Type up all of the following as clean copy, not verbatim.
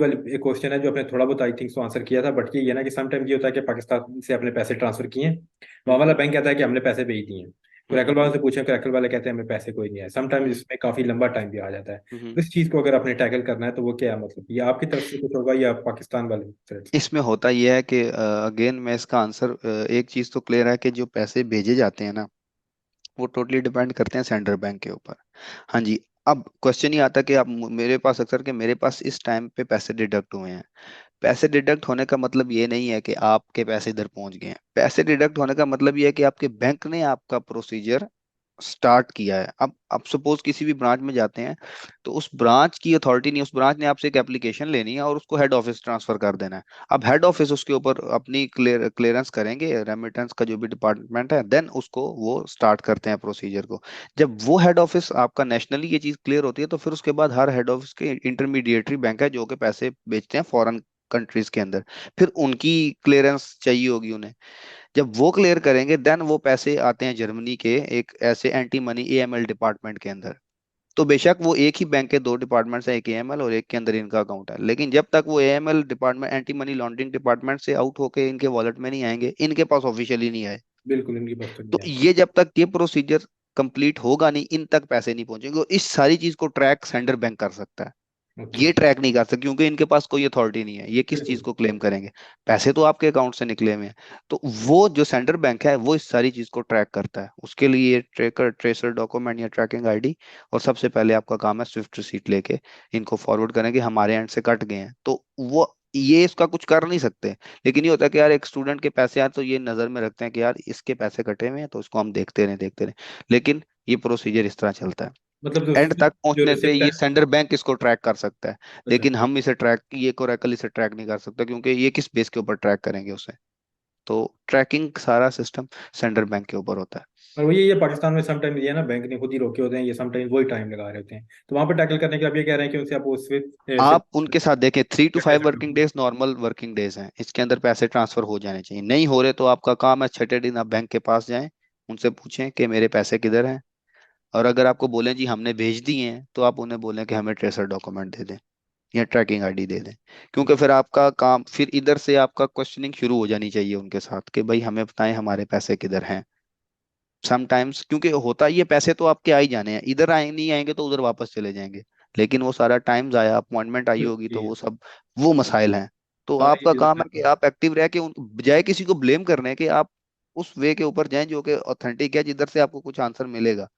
वाली एक क्वेश्चन है जो आपने थोड़ा बहुत आई थिंक सो आंसर किया था, बट ये ना कि समटाइम ये होता है कि पाकिस्तान से आपने पैसे ट्रांसफर किए हैं, वहाँ हम्म वाला बैंक कहता है कि हमने पैसे भेज दिए हैं। क्रैकल वालों से पूछें, क्रैकल वाले कहते हैं हमें पैसे कोई नहीं है। समटाइम्स हम्म इसमें काफी लंबा टाइम भी आ जाता है। हम्म। तो इस चीज को अगर आपने टैकल करना है तो वो क्या है, मतलब ये आपकी तरफ से कुछ होगा या पाकिस्तान वाले की तरफ से? इसमें होता यह है कि अगेन मैं इसका आंसर, एक चीज तो क्लियर है कि जो पैसे भेजे जाते हैं ना, वो टोटली डिपेंड करते हैं सेंट्रल बैंक के ऊपर। हाँ जी। अब क्वेश्चन ये आता है कि आप मेरे पास अक्सर के मेरे पास इस टाइम पे पैसे डिडक्ट हुए हैं। पैसे डिडक्ट होने का मतलब ये नहीं है कि आपके पैसे इधर पहुंच गए हैं। पैसे डिडक्ट होने का मतलब ये है कि आपके बैंक ने आपका प्रोसीजर स्टार्ट किया है। अब आप सपोज किसी भी ब्रांच में जाते हैं, तो उस ब्रांच की अथॉरिटी नहीं, उस ब्रांच ने आपसे एक एप्लीकेशन लेनी है और उसको हेड ऑफिस ट्रांसफर कर देना है। अब हेड ऑफिस उसके ऊपर अपनी क्लियरेंस करेंगे, रेमिटेंस का जो भी डिपार्टमेंट है, देन उसको वो स्टार्ट करते हैं प्रोसीजर को। जब वो हेड ऑफिस आपका नेशनली ये चीज क्लियर होती है, तो फिर उसके बाद हर हेड ऑफिस के इंटरमीडिएटरी बैंक है जो कि पैसे बेचते हैं फॉरेन कंट्रीज के अंदर, फिर उनकी क्लियरेंस चाहिए होगी उन्हें। जब वो क्लियर करेंगे, देन वो पैसे आते हैं जर्मनी के एक ऐसे एंटी मनी एएमएल डिपार्टमेंट के अंदर। तो बेशक वो एक ही बैंक के दो डिपार्टमेंट्स हैं, एक एएमएल और एक के अंदर इनका अकाउंट है, लेकिन जब तक वो AML department anti money laundering department से आउट होके इनके वॉलेट में नहीं आएंगे, इनके पास ऑफिशियली नहीं आए, बिल्कुल इनकी बात तो तो नहीं है। ये जब तक ये प्रोसीजर कंप्लीट होगा नहीं, इन तक पैसे नहीं पहुंचेंगे। और इस सारी चीज को ट्रैक सेंट्रल बैंक कर सकता है। ओके। ये ट्रैक नहीं कर सकते क्योंकि इनके पास कोई अथॉरिटी नहीं है, ये किस चीज बिल्कुल। को क्लेम करेंगे? पैसे तो आपके अकाउंट से निकले हुए हैं। तो वो जो सेंट्रल बैंक है वो इस सारी चीज को ट्रैक करता है। उसके लिए ये ट्रेकर ट्रेसर डॉक्यूमेंट या ट्रैकिंग आईडी, और सबसे पहले आपका काम है स्विफ्ट रिसीट लेके इनको फॉरवर्ड करेंगे हमारे एंड से कट गए हैं, तो वो ये इसका कुछ कर नहीं सकते। लेकिन ये होता है कि यार एक स्टूडेंट के पैसे आए तो ये नजर में रखते हैं कि यार इसके पैसे कटे हुए हैं, तो इसको हम देखते रहे। लेकिन ये प्रोसीजर इस तरह चलता है। मतलब एंड तक जो पहुंचने पे रिसिप्ट है। ये सेंट्रल बैंक इसको ट्रैक कर सकता है। अच्छा। लेकिन हम इसे ट्रैक, ये कोरेकल इसे ट्रैक नहीं कर सकता, क्योंकि ये किस बेस के ऊपर ट्रैक करेंगे उसे? तो ट्रैकिंग सारा सिस्टम सेंट्रल बैंक के ऊपर होता है। और वही ये पाकिस्तान में समटाइम ये है ना, बैंक ने खुद ही रोके होते हैं, ये समटाइम वही टाइम लगा रहे होते हैं, तो वहां पर टैकल करने के लिए आप ये कह रहे हैं कि उनसे आप वो आप उनके साथ देखें, 3 to 5 वर्किंग डेज सिर्फ नॉर्मल वर्किंग डेज हैं, इसके अंदर पैसे ट्रांसफर हो जाने चाहिए। नहीं हो रहे तो आपका काम है छठे दिन आप बैंक के पास जाएं, उनसे पूछें कि मेरे पैसे किधर हैं। और अगर आपको बोलें जी हमने भेज दिए हैं, तो आप उन्हें बोलें कि हमें ट्रेसर डॉक्यूमेंट दे दें या ट्रैकिंग आईडी दे दें। क्योंकि फिर आपका काम, फिर इधर से आपका क्वेश्चनिंग शुरू हो जानी चाहिए उनके साथ कि भाई हमें बताएं हमारे पैसे किधर हैं। समटाइम्स क्योंकि होता ये पैसे तो आपके आ ही जाने हैं, इधर आए नहीं आएंगे तो उधर वापस चले जाएंगे। लेकिन वो सारा टाइम आया, अपॉइंटमेंट आई होगी, तो ये वो सब वो मसाइल हैं। तो सारे आपका ये काम है कि आप एक्टिव रह के उन बजाय किसी को ब्लेम करने के, आप उस वे के ऊपर जाएं जो कि ऑथेंटिक है, जिधर से आपको कुछ आंसर मिलेगा।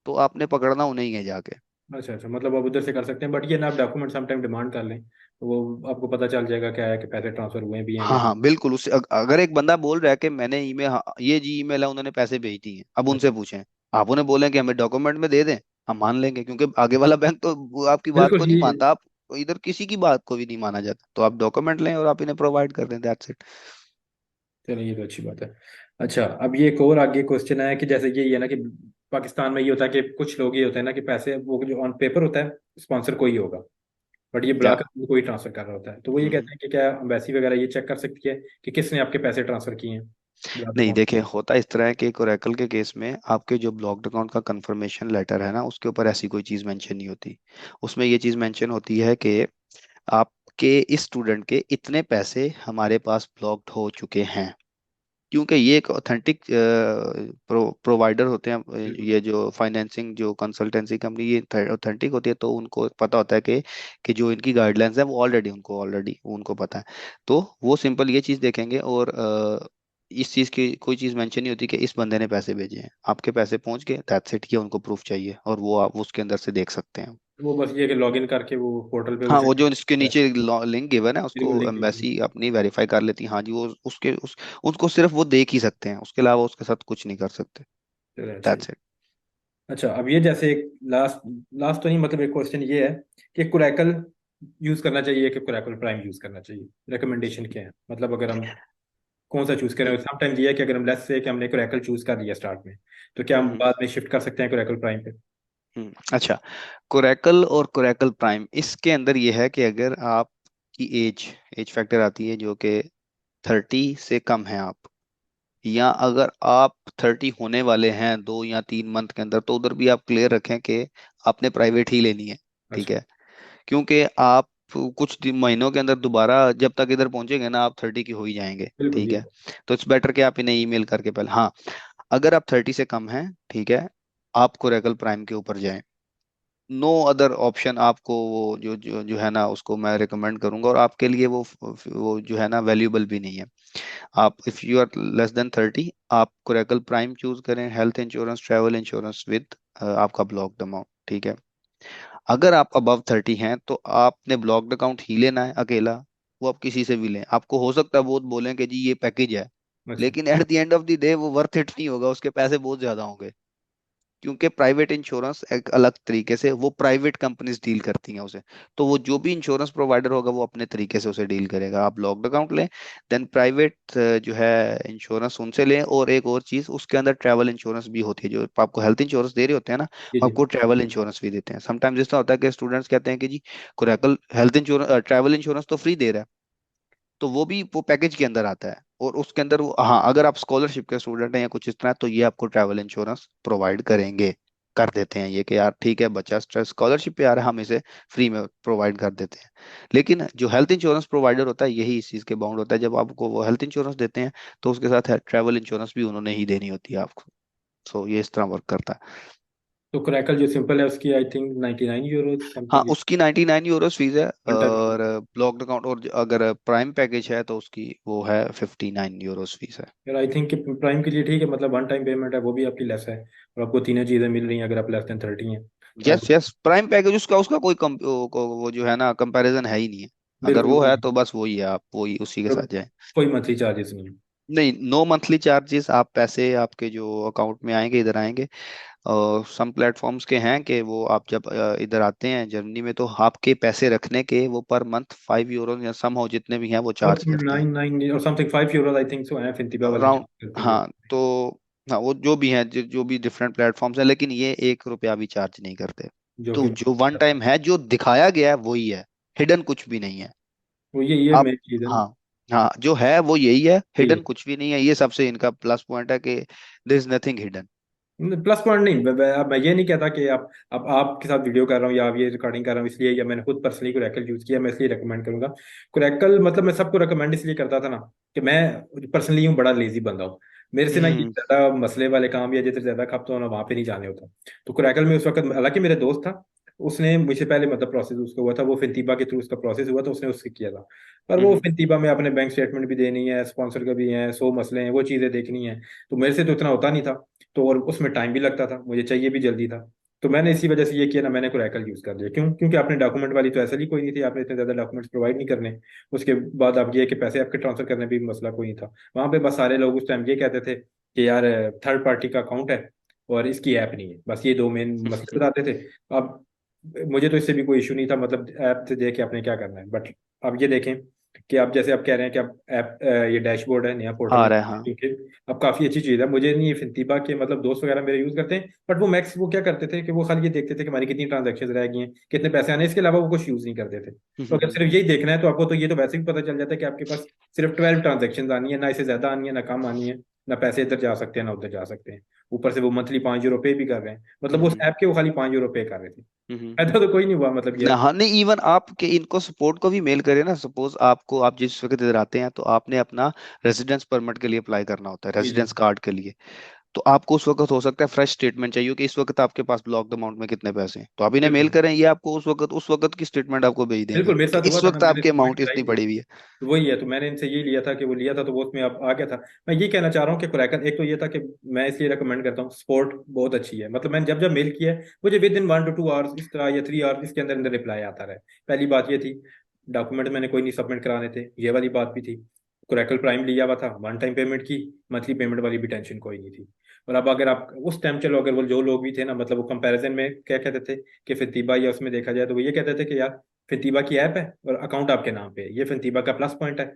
तो आपने पकड़ना उन्हें ही है जाके। अच्छा अच्छा, मतलब आप उधर से कर सकते हैं, बट ये ना आप डॉक्यूमेंट समटाइम डिमांड कर लें तो वो आपको पता चल जाएगा क्या है कि पैसे ट्रांसफर हुए भी हैं या हाँ नहीं। हाँ बिल्कुल। उससे अगर एक बंदा बोल रहा है कि मैंने ईमेल, हाँ, ये जी ईमेल है उन्होंने पैसे भेज दिए हैं, अब अच्छा। उनसे पूछें। आप उन्हें बोलें कि हमें डॉक्यूमेंट में दे दें, हम मान लेंगे, क्योंकि आगे वाला बैंक तो वो आपकी बात बिल्कुल को नहीं ये। मानता। आप इधर किसी की बात को भी नहीं माना जाता, तो आप डॉक्यूमेंट लें और आप इन्हें प्रोवाइड कर दें, दैट्स इट। चलिए ये तो अच्छी बात है। अच्छा, अब ये एक और आगे क्वेश्चन है कि जैसे ये है ना कि पाकिस्तान में ये होता है कि कुछ लोग ये होते हैं ना कि पैसे वो जो ऑन पेपर होता है स्पॉन्सर कोई होगा, बट ये क्या? बुलाकर कोई ट्रांसफर कर रहा होता है, तो वो ये हम्म। कहते हैं कि क्या एम्बेसी वगैरह ये चेक कर सकती है कि किसने आपके पैसे ट्रांसफर किए हैं ब्लॉक नहीं अकाउंट। देखिए, होता इस तरह है कि एक ओरेकल के केस में आपके जो ब्लॉक्ड अकाउंट का कंफर्मेशन लेटर है ना, उसके ऊपर ऐसी कोई चीज़ मेंशन नहीं होती। उसमें ये चीज़ मेंशन होती है कि आपके इस स्टूडेंट के इतने पैसे हमारे पास ब्लॉक्ड हो चुके हैं। क्योंकि ये एक ऑथेंटिक प्रोवाइडर होते हैं, बिल्कुल। ये जो फाइनेंसिंग जो कंसल्टेंसी कंपनी, ये ऑथेंटिक होती है, तो उनको पता होता है कि जो इनकी गाइडलाइंस है वो ऑलरेडी उनको पता है। तो वो सिंपल ये चीज़ देखेंगे, और इस चीज़ की कोई चीज़ मेंशन नहीं होती कि इस बंदे ने पैसे भेजे हैं, आपके पैसे पहुंच गए, दैट्स इट। ये उनको प्रूफ चाहिए और वो आप उसके अंदर से देख सकते हैं। वो बस ये कि लॉग इन करके वो पोर्टल पे वो हाँ, चेक वो जो इसके करता है। नीचे लिंक गिवन है उसको बिल्कुल लिंक। एम्बेसी अपनी वेरीफाई कर लेती है। हाँ जी, वो उसको सिर्फ वो देख ही सकते हैं, उसके अलावा उसके साथ कुछ नहीं कर सकते। चलो अच्छा ही। That's it. अच्छा, अब ये जैसे एक लास्ट लास्ट तो नहीं, मतलब एक क्वेश्चन ये है कि कुरैकल यूज करना चाहिए कि कुरैकल प्राइम यूज करना चाहिए, रिकमेंडेशन क्या है, मतलब अगर हम कौन सा चूज करें? समटाइम्स ये है कि अगर हम लेट्स से कि हमने कुरैकल चूज कर लिया स्टार्ट में, तो क्या हम बाद में शिफ्ट कर सकते हैं कुरैकल प्राइम पे? अच्छा, कोरेकल और कोरेकल प्राइम, इसके अंदर ये है कि अगर आपकी एज एज फैक्टर आती है जो कि 30 से कम है आप, या अगर आप 30 होने वाले हैं 2 या 3 मंथ के अंदर, तो उधर भी आप क्लियर रखें कि आपने प्राइवेट ही लेनी है। ठीक अच्छा। है? क्योंकि आप कुछ महीनों के अंदर दोबारा जब तक इधर पहुंचेंगे ना, आप 30 के हो ही जाएंगे। बिल्कुल ठीक जी। है। तो इट्स बेटर कि आप इन्हें ईमेल करके पहले, हाँ, अगर आप 30 से कम हैं, ठीक है, आप कोरेकल प्राइम के ऊपर जाएं। नो अदर ऑप्शन आपको, वो जो है ना, उसको मैं रिकमेंड करूंगा, और आपके लिए वो जो है ना वैल्यूएबल भी नहीं है। आप if you are less than 30, आप कोरेकल प्राइम चूज करें, health insurance, travel insurance with आपका ब्लॉक्ड अमाउंट। ठीक है। अगर आप अबव 30 हैं तो आपने ब्लॉक्ड अकाउंट ही लेना है अकेला। वो आप किसी से भी लें, आपको हो सकता है बहुत बोलें कि जी ये पैकेज है, अच्छा। लेकिन at the end of the day वो वर्थ इट नहीं होगा, उसके पैसे बहुत ज्यादा होंगे। क्योंकि प्राइवेट इंश्योरेंस एक अलग तरीके से, वो प्राइवेट कंपनीज डील करती हैं उसे। तो वो जो भी इंश्योरेंस प्रोवाइडर होगा वो अपने तरीके से उसे डील करेगा। आप लॉक्ड अकाउंट लें, देन प्राइवेट जो है इंश्योरेंस उनसे लें। और एक और चीज, उसके अंदर ट्रैवल इंश्योरेंस भी होती है। जो आपको हेल्थ इंश्योरेंस दे रहे होते हैं ना, जी वो जी। आपको ट्रैवल इंश्योरेंस भी देते हैं। समटाइम्स ऐसा होता है कि स्टूडेंट्स कहते हैं कि जी कोरेकल हेल्थ इंश्योरेंस, ट्रैवल इंश्योरेंस तो फ्री दे रहा है, तो वो भी वो पैकेज के अंदर आता है। और उसके अंदर वो, हाँ, अगर आप स्कॉलरशिप के स्टूडेंट हैं या कुछ इस तरह, तो ये आपको ट्रैवल इंश्योरेंस प्रोवाइड करेंगे, कर देते हैं। ये कि यार ठीक है, बच्चा स्कॉलरशिप पे आ रहा है, हम इसे फ्री में प्रोवाइड कर देते हैं। लेकिन जो हेल्थ इंश्योरेंस प्रोवाइडर होता है, यही इस चीज़ के बाउंड होता है। जब आपको वो हेल्थ इंश्योरेंस देते हैं, तो उसके साथ ट्रैवल इंश्योरेंस भी उन्होंने ही देनी होती है आपको। सो ये इस तरह वर्क करता है। तो क्रैकल जो सिंपल है उसकी आई थिंक 99 यूरो हाँ, समथिंग है। उसकी 99 यूरोस फीस है। One time. और ब्लॉक्ड अकाउंट, और अगर प्राइम पैकेज है तो उसकी वो है 59 यूरोस फीस है। यार आई थिंक कि प्राइम के लिए ठीक है, मतलब वन टाइम पेमेंट है, वो भी आपकी लेस है और आपको तीनों चीज़ें मिल रही हैं अगर आप लेस देन 30 हैं तो आप। यस यस, प्राइम पैकेज, उसका उसका कोई वो जो है ना कंपैरिजन है ही नहीं है। अगर बिल्कुल वो है कोई। तो बस वही है, आप वही उसी के तो साथ जाएं। कोई मंथली चार्जेस नहीं है। नहीं, नो मंथली चार्जेस। आप पैसे आपके जो अकाउंट में आएंगे, इधर आएंगे। और सम प्लेटफॉर्म्स के हैं कि वो आप जब इधर आते हैं जर्मनी में, तो आपके पैसे रखने के वो पर मंथ 5 यूरो या सम हो जितने भी हैं वो फोर चार्ज पॉइंट करते हैं। नाइन नाइन और something 5 euro I think so है फिनतिबा वाले अराउंड, करते हैं हाँ। तो हाँ, वो जो भी हैं, जो भी डिफरेंट प्लेटफॉर्म्स हैं, लेकिन ये 1 रुपया भी चार्ज नहीं करते। जो तो फिर जो वन टाइम है, जो दिखाया गया है वही है, हिडन कुछ भी नहीं है। वो ये आप, मेन चीज़ है ना। हाँ, हाँ, जो है वो यही है, यही है। हिडन कुछ भी नहीं है। ये सबसे इनका प्लस पॉइंट है कि there is nothing hidden. Plus point नहीं, अब मैं ये नहीं कहता कि आप अब आपके साथ वीडियो कर रहा हूँ या आप ये रिकॉर्डिंग कर रहा हूँ इसलिए, या मैंने खुद पर्सनली क्रैकल यूज किया मैं इसलिए रिकमेंड करूंगा। क्रैकल मतलब मैं सबको रिकमेंड इसलिए करता था ना कि मैं पर्सनली हूँ बड़ा लेजी बंदा हूँ। मेरे से ना ये हम्म। ज्यादा मसले वाले काम या जितने ज्यादा खपता हो ना वहां पे नहीं जाने होता। तो क्रैकल में उस वक्त हालांकि मेरे दोस्त था, उसने मुझसे पहले मतलब प्रोसेस उसका हुआ था, वो फिनतीबा के थ्रू उसका प्रोसेस हुआ तो उसने उससे किया था। पर वो हम्म। फिनतीबा में अपने बैंक स्टेटमेंट भी देनी है, स्पॉन्सर का भी है, 100 मसले हैं, वो चीज़ें देखनी है। तो मेरे से तो इतना होता नहीं था। तो और उसमें टाइम भी लगता था, मुझे चाहिए भी जल्दी था। तो मैंने इसी वजह से ये किया ना, मैंने कोरैकल यूज कर दिया। क्यों? क्योंकि आपने डॉक्यूमेंट वाली तो ऐसा ही कोई नहीं थी, आपने इतने ज्यादा डॉक्यूमेंट्स प्रोवाइड नहीं करने। उसके बाद आप ये कि पैसे आपके ट्रांसफर करने भी मसला कोई नहीं था वहां पे। बस सारे लोग उस टाइम ये कहते थे कि यार थर्ड पार्टी का अकाउंट है और इसकी ऐप नहीं है, बस ये दो मेन मसले बताते थे। अब मुझे तो इससे भी कोई इशू नहीं था, मतलब ऐप से देख के आपने क्या करना है। बट अब ये देखें कि आप जैसे आप कह रहे हैं कि आप ऐप ये डैशबोर्ड है नया पोर्टल, आ रहा है, हाँ। क्योंकि अब काफी अच्छी चीज है। मुझे नहीं ये फिनतीबा के मतलब दोस्त वगैरह मेरे यूज करते हैं, बट वो मैक्स वो क्या करते थे कि वो खाली ये देखते थे कि हमारी कितनी ट्रांजेक्शन रह गई हैं, कितने पैसे आने हैं, इसके अलावा वो कुछ यूज नहीं करते थे। तो अगर सिर्फ यही देखना है तो आपको तो ये तो वैसे भी पता चल जाता है कि आपके पास सिर्फ 12 ट्रांजेक्शन आनी है, ना इससे ज्यादा आनी है ना कम आनी है, ना पैसे इधर जा सकते हैं ना उधर जा सकते हैं। ऊपर से वो मंथली 5 यूरो पे भी कर रहे हैं, मतलब उस हम्म। ऐप के वो खाली 5 यूरो पे कर रहे थे। हम्म। फायदा तो कोई नहीं हुआ मतलब ये। हाँ, नहीं, इवन आपके इनको सपोर्ट को भी मेल करें ना, सपोज आपको, आप जिस वक्त इधर आते हैं तो आपने अपना रेजिडेंस परमिट के लिए अप्लाई करना होता है, जी जी। रेजिडेंस कार्ड के लिए। तो आपको उस वक्त हो सकता है फ्रेश स्टेटमेंट चाहिए कि इस वक्त आपके पास ब्लॉक्ड अमाउंट में कितने पैसे हैं, तो आप इन्हें मेल बिल्कुल करें, ये आपको उस वक्त की स्टेटमेंट आपको भेज देंगे बिल्कुल मेरे कि साथ हुआ इस था ना, वक्त मैंने आपकी रिकमेंड अमाउंट करा ही इतनी दिया। पड़ी हुई है। तो वही है, तो मैंने इनसे ये लिया था कि वो लिया था तो वो उसमें अब आ गया था। मैं ये कहना चाह रहा हूँ कि क्रैकल एक तो ये था कि मैं इसलिए रिकमेंड करता हूँ, स्पोर्ट बहुत अच्छी है। मतलब मैंने जब जब मेल किया है मुझे विद इन 1 to 2 आवर्स इस तरह या 3 आवर्स इसके अंदर अंदर रिप्लाई आता रहा है। पहली बात ये थी, डॉक्यूमेंट मैंने कोई नहीं सबमिट कराने थे, ये वाली बात भी थी। क्रैकल प्राइम लिया हुआ था, वन टाइम पेमेंट की, मंथली पेमेंट वाली भी टेंशन कोई नहीं थी। और अब अगर आप उस टाइम चलो, अगर वो जो लोग भी थे ना, मतलब वो कंपैरिजन में क्या कहते थे कि फितिबा या उसमें देखा जाए तो वो ये कहते थे कि यार फितिबा की ऐप है और अकाउंट आपके नाम पे है, ये फितिबा का प्लस पॉइंट है।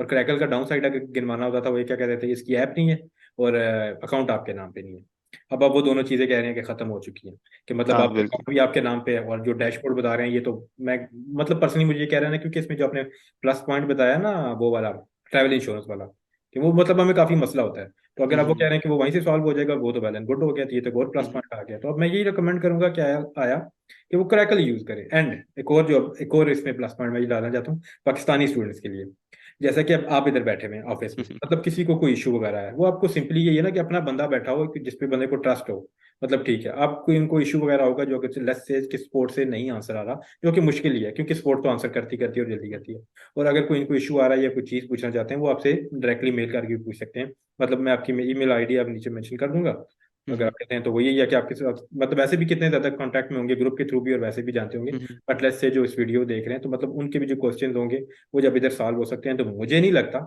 और क्रैकल का डाउन साइड अगर गिनवाना होता था वो ये क्या कहते थे, इसकी ऐप नहीं है और अकाउंट आपके नाम पे नहीं है। अब वो दोनों चीजें कह रहे हैं कि खत्म हो चुकी हैं, कि मतलब हाँ, आप बिल्कुल। अकाउंट भी आपके नाम पे है और जो डैशबोर्ड बता रहे हैं ये तो मैं मतलब पर्सनली मुझे ये कह रहे हैं ना, क्योंकि इसमें जो आपने प्लस पॉइंट बताया ना वो वाला ट्रैवल इंश्योरेंस वाला, कि वो मतलब हमें काफी मसला होता है। तो अगर आप वो कह रहे हैं कि वो वहीं से सॉल्व हो जाएगा, वो तो वेल एंड गुड हो गया, तो ये तो और प्लस पॉइंट आ गया। तो अब मैं यही रिकमेंड करूंगा कि आया कि वो क्रैकल यूज करें। एंड एक और इसमें प्लस पॉइंट मैं ये डालना चाहता हूँ पाकिस्तानी स्टूडेंट्स के लिए। जैसा कि अब आप इधर बैठे हुए हैं ऑफिस में, मतलब किसी को कोई इशू वगैरह है, वो आपको सिंपली यही है ना कि अपना बंदा बैठा हो कि जिस पे बंदे को ट्रस्ट हो, मतलब ठीक है आपको इनको इशू वगैरह होगा जो कि लेट्स से कि स्पोर्ट से नहीं आंसर आ रहा, जो कि मुश्किल ही है क्योंकि स्पोर्ट तो आंसर करती करती है और जल्दी करती है। और अगर कोई इनको इशू आ रहा है या कोई चीज़ पूछना चाहते हैं, वो आपसे डायरेक्टली मेल करके भी पूछ सकते हैं। मतलब मैं आपकी ईमेल आईडी आप नीचे मेंशन कर दूंगा, अगर आप कहते हैं तो। वो यही है कि आपके साथ मतलब वैसे भी कितने ज्यादा कांटेक्ट में होंगे ग्रुप के थ्रू भी, और वैसे भी जानते होंगे। बट लेट्स से जो इस वीडियो देख रहे हैं, तो मतलब उनके भी जो क्वेश्चंस होंगे वो जब इधर सॉल्व हो सकते हैं, तो मुझे नहीं लगता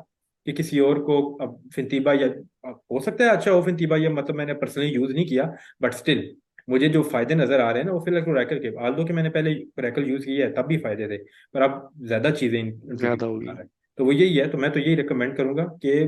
कि किसी और को अब फिनतीबा या हो सकता है अच्छा हो फिनतीबा, या मतलब मैंने पर्सनली यूज नहीं किया, बट स्टिल मुझे जो फायदे नजर आ रहे हैं ना वो फिलहाल रैकल के, आल दो कि मैंने पहले रैकल यूज किया है तब भी फायदे थे, पर अब ज्यादा चीजें इंट्रोड्यूस ज्यादा कर होगी। रहे हैं। तो वो यही है, तो मैं तो यही रिकमेंड करूंगा कि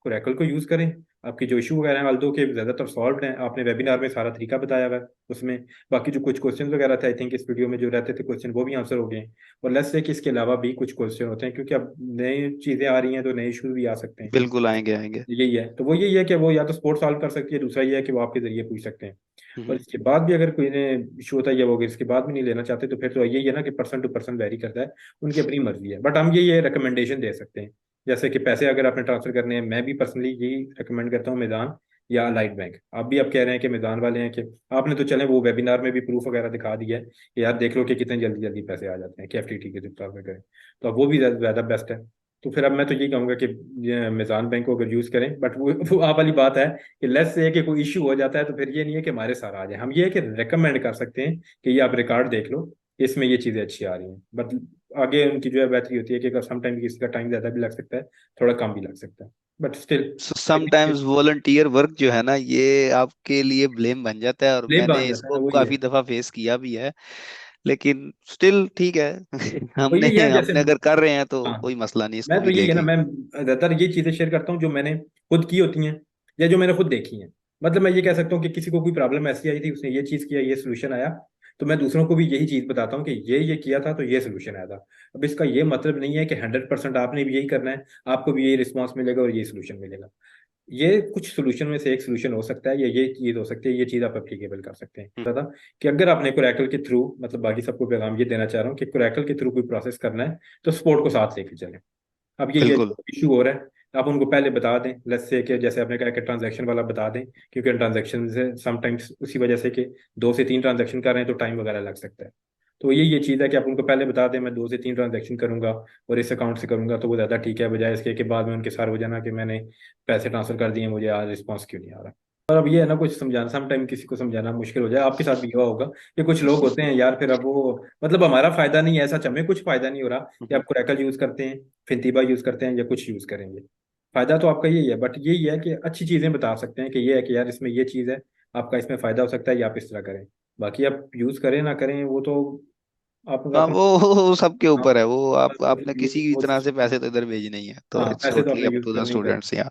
रैकल को यूज करें। आपकी जो इशू वगैरह हैं आल्दो के ज्यादातर सॉल्व हैं, आपने वेबिनार में सारा तरीका बताया हुआ है उसमें। बाकी जो कुछ क्वेश्चन वगैरह थे आई थिंक इस वीडियो में जो रहते थे क्वेश्चन वो भी आंसर हो गए हैं। और लेट्स से कि इसके अलावा भी कुछ क्वेश्चन होते हैं, क्योंकि अब नई चीजें आ रही हैं तो नए इशू भी आ सकते हैं। बिल्कुल आएंगे आएंगे। यही है, तो वो यही है कि वो या तो स्पोर्ट सॉल्व कर सकती है, दूसरा ये है कि वो आपके जरिए पूछ सकते हैं। और हम्म, इसके बाद भी अगर कोई ने इशू होता है या वो अगर इसके बाद भी नहीं लेना चाहते, तो फिर तो यही है ना कि पर्सन टू पर्सन वेरी करता है, उनकी अपनी मर्जी है। बट हम ये रिकमेंडेशन दे सकते हैं, जैसे कि पैसे अगर आपने ट्रांसफर करने हैं, मैं भी पर्सनली यही रिकमेंड करता हूँ मैदान या अलाइड बैंक। आप भी आप कह रहे हैं कि मैदान वाले हैं, कि आपने तो चले वो वेबिनार में भी प्रूफ वगैरह दिखा दिया है कि यार देख लो कि कितने जल्दी जल्दी पैसे आ जाते हैं कि एफटीटी के ट्रांसफर करें, तो अब वो भी ज़्यादा बेस्ट है। तो फिर अब मैं तो यही कहूंगा कि ये मिज़ान बैंक को अगर यूज करें, बट वो आप वाली बात है कि लेट्स से कि कोई इशू हो जाता है, तो फिर ये नहीं है कि हमारे साथ आ जाए, हम ये है कि रेकमेंड कर सकते हैं कि ये आप रिकॉर्ड देख लो, इसमें ये चीजें अच्छी आ रही हैं। बट आगे उनकी जो है बेहतरी होती है कि अगर समटाइम किसी का टाइम ज्यादा भी लग सकता है, थोड़ा कम भी लग सकता है, but still I think sometimes volunteer work जो है ना, ये आपके लिए ब्लेम बन जाता है, और ब्लेम मैंने बन जाता है इसको ना, वही है। काफी दफा फेस किया भी है। लेकिन स्टिल ठीक है। वो हमने यही है जैसे, हमने अगर कर रहे हैं तो हाँ, कोई मसला नहीं इसको मैं तो भी यही है ना, लेके। मैं ज्यादातर ये चीजें शेयर करता हूँ जो मैंने खुद की होती हैं या जो मैंने खुद देखी हैं। मतलब मैं ये कह सकता हूँ कि किसी को कोई प्रॉब्लम ऐसी आई थी, उसने ये चीज किया, ये सोल्यूशन आया, तो मैं दूसरों को भी यही चीज बताता हूँ कि ये किया था तो ये सोल्यूशन आया था। अब इसका ये मतलब नहीं है कि 100% आपने भी यही करना है, आपको भी यही रिस्पॉन्स मिलेगा और ये सोल्यूशन मिलेगा। ये कुछ सोल्यूशन में से एक सोल्यूशन हो सकता है, या ये चीज हो सकती है, ये चीज आप एप्लीकेबल कर सकते हैं दादा। कि अगर आपने कोरैकल के थ्रू, मतलब बाकी सबको पैगाम ये देना चाह रहा हूँ कि कोरैकल के थ्रू कोई प्रोसेस करना है, तो स्पोर्ट को साथ लेके चलें। अब ये बिल्कुल। इशू हो रहा है, आप उनको पहले बता दें, लेट्स से कि जैसे आपने कहा कि ट्रांजैक्शन वाला बता दें, क्योंकि ट्रांजैक्शन से समटाइम्स उसी वजह से कि 2 से 3 ट्रांजैक्शन कर रहे हैं तो टाइम वगैरह लग सकता है। तो ये चीज़ है कि आप उनको पहले बता दें मैं 2 से 3 ट्रांजैक्शन करूंगा और इस अकाउंट से करूंगा, तो वो ज़्यादा ठीक है, बजाय इसके कि बाद में उनके सार हो जाना कि मैंने पैसे ट्रांसफर कर दिए, मुझे आज रिस्पॉन्स क्यों नहीं आ रहा। और अब ये है ना, कुछ समझाना समटाइम किसी को समझाना मुश्किल हो जाए, आपके साथ भी हुआ होगा कि कुछ लोग होते हैं यार, फिर अब वो मतलब हमारा फायदा नहीं है ऐसा, हमें कुछ फायदा नहीं हो रहा कि आप क्रैकल यूज करते हैं, फिनतीबा यूज करते हैं या कुछ यूज करेंगे। फायदा तो आपका यही है, बट यही है कि अच्छी चीजें बता सकते हैं कि ये है कि यार इसमें ये चीज है, आपका इसमें फायदा हो सकता है या आप इस तरह करें। बाकी आप यूज करें ना करें वो तो आप हाँ, अपना, वो सबके हाँ, ऊपर है। वो आपने किसी भी वो तरह से पैसे तो इधर भेज नहीं है, तो हाँ, इट्स पैसे तो टोटली आपने अप यूज टू द करने ही करने। स्टूडेंट्स। या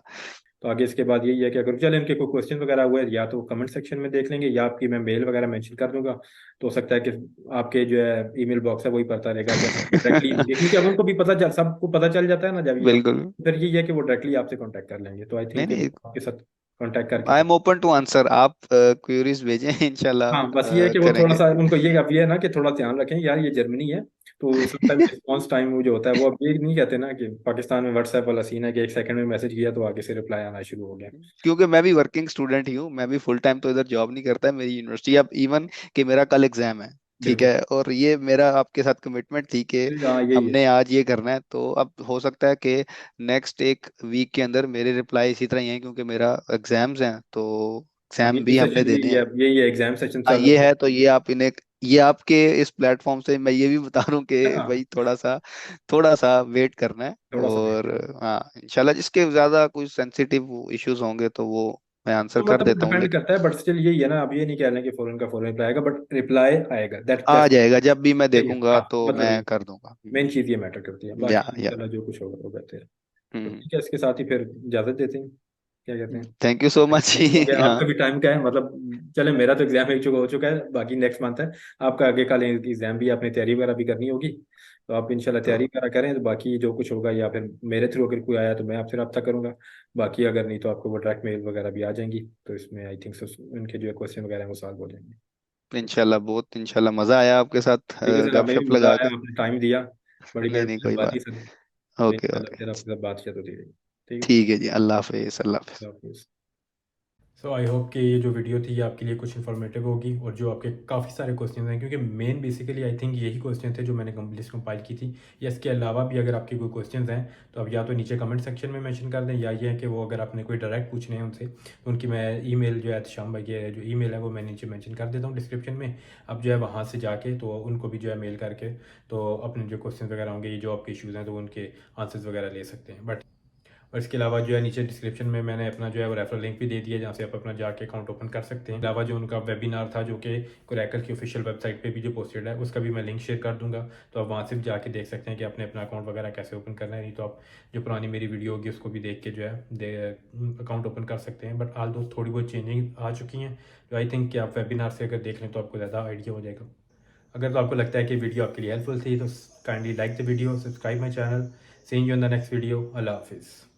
तो आगे इसके बाद यही है कि अगर चले इनके कोई क्वेश्चन वगैरह हुए या तो कमेंट सेक्शन में देख लेंगे, या आपकी मैं मेल वगैरह मेंशन कर दूंगा, तो हो सकता है कि आपके जो है ईमेल बॉक्स है वही पढ़ता रहेगा, या डायरेक्टली क्योंकि अब उनको भी सबको पता चल जाता है ना जब ये, बिल्कुल। फिर यही है कि वो डायरेक्टली आपसे कांटेक्ट कर लेंगे, तो आई नहीं थिंक नहीं, आपके साथ कांटेक्ट करके आई फिर, एम ओपन टू आंसर। आप क्वेरीज भेजें, इंशाल्लाह हम हाँ बस ये है कि वो थोड़ा करेंगे। सा उनको ये अब ये है ना कि थोड़ा ध्यान रखें यार, ये जर्मनी है, तो समटाइम रिस्पॉन्स टाइम वो जो होता है, वो अब ये नहीं कहते ना कि पाकिस्तान में व्हाट्सएप वाला सीन है कि 1 सेकंड में मैसेज किया तो आगे से रिप्लाई आना शुरू हो गया। क्योंकि मैं भी वर्किंग स्टूडेंट ही हूँ, मैं भी फुल टाइम तो इधर जॉब नहीं करता है मेरी यूनिवर्सिटी। अब इवन कि मेरा कल एग्जाम है, ठीक बिल्कुल, है, और ये मेरा आपके साथ कमिटमेंट थी कि हाँ यही है। हमने आज ये करना है, तो अब हो सकता है कि नेक्स्ट एक वीक के अंदर मेरे रिप्लाई इसी तरह ही है, क्योंकि मेरा एग्जाम्स हैं, तो एग्जाम ये भी हमने सेशन देने हैं। यही है एग्जाम सेशन हाँ, चल ये रहे है, तो ये आप इन्हें, ये आपके इस प्लेटफॉर्म से मैं ये भी बता रहा हूँ हैं। कि हाँ, भाई थोड़ा सा वेट करना है। थोड़ा सा वेट और करना। हाँ, इंशाल्लाह जिसके ज्यादा कुछ सेंसिटिव इश्यूज होंगे तो वो मैं आंसर तो कर मतलब देता हूँ। डिपेंड लेकिन करता है, बट स्टिल यही है ना, अब ये नहीं कह रहे हैं कि फौरन का फौरन रिप्लाई आएगा, बट रिप्लाई आएगा, आ दैट्स जाएगा जब भी मैं सही है। देखूंगा, हाँ तो मतलब मैं ये कर दूंगा। मेन चीज ये मैटर करती है, बाकी या इंशाल्लाह जो कुछ होगा वो बेहतर है। तो हम्म। ठीक है, इसके साथ ही फिर इजाजत देते हैं, क्या कहते हैं। Thank you so much. हो गया हाँ, आपका भी टाइम का है, मतलब चले मेरा तो एग्जाम हो चुका है, बाकी नेक्स्ट मंथ है आपका, आगे का एग्जाम भी आपने तैयारी वगैरह भी करनी होगी। तो आप इंशाल्लाह तो तैयारी करा करें, तो बाकी जो कुछ होगा, या फिर मेरे थ्रू अगर कोई आया तो मैं आपसे रब्ता करूंगा। बाकी अगर नहीं तो आपको वो डायरेक्ट मेल वगैरह भी आ जाएंगी, तो इसमें आई थिंक उनके जो क्वेश्चन वगैरह हैं वो सॉल्व हो जाएंगे। इंशाल्लाह, बहुत इंशाल्लाह मज़ा आया आपके साथ ठीक है सर, हमें भी गपशप मज़ा लगा आया, के। आपने टाइम दिया, बड़ी नहीं देर नहीं, बाद कोई बात ही बात। सर। तो ओके इंशाल्लाह ओके। फिर आपके साथ बातचीत होती रहेगी। ठीक है। ठीक है जी, अल्लाह हाफिज़, अल्लाह हाफिज़। अल्लाह हाफिज़। सो आई होप कि ये जो वीडियो थी ये आपके लिए कुछ इन्फॉर्मेटिव होगी, और जो आपके काफ़ी सारे क्वेश्चन हैं, क्योंकि मेन बेसिकली आई थिंक यही क्वेश्चन थे जो मैंने लिस्ट कंपाइल की थी। या इसके अलावा भी अगर आपके कोई क्वेश्चन हैं तो आप या तो नीचे कमेंट सेक्शन में मेंशन कर दें, या ये है कि वो अगर आपने कोई डायरेक्ट पूछने हैं उनसे तो उनकी मैं ईमेल जो है शाम भाई के जो ईमेल है वो मैं नीचे मेंशन कर देता हूँ डिस्क्रिप्शन में। आप जो है वहाँ से जाके तो उनको भी जो है मेल करके तो अपने जो क्वेश्चन वगैरह होंगे, ये जो आपके इशूज़ हैं, तो उनके आंसर्स वगैरह ले सकते हैं। बट और इसके अलावा जो है नीचे डिस्क्रिप्शन में मैंने अपना जो है वो रेफरल लिंक भी दे दिया, जहाँ से आप अपना जाके अकाउंट ओपन कर सकते हैं। अलावा जो उनका वेबिनार था जो कि कोरैकल की ऑफिशियल वेबसाइट पे भी जो पोस्टेड है, उसका भी मैं लिंक शेयर कर दूंगा, तो आप वहाँ से भी जाके देख सकते हैं कि आपने अपना अकाउंट वगैरह कैसे ओपन करना है। नहीं तो आप जो पुरानी मेरी वीडियो होगी उसको भी देख के जो है अकाउंट ओपन कर सकते हैं। बट आल दोस्त थोड़ी बहुत चेंजिंग आ चुकी हैं, तो आई थिंक कि आप वेबिनार से अगर देख लें तो आपको ज़्यादा आइडिया हो जाएगा। अगर तो आपको लगता है कि वीडियो आपके लिए हेल्पफुल थी तो kindly like the video, subscribe my channel. Seeing you in the next video. अल्लाह हाफिज़।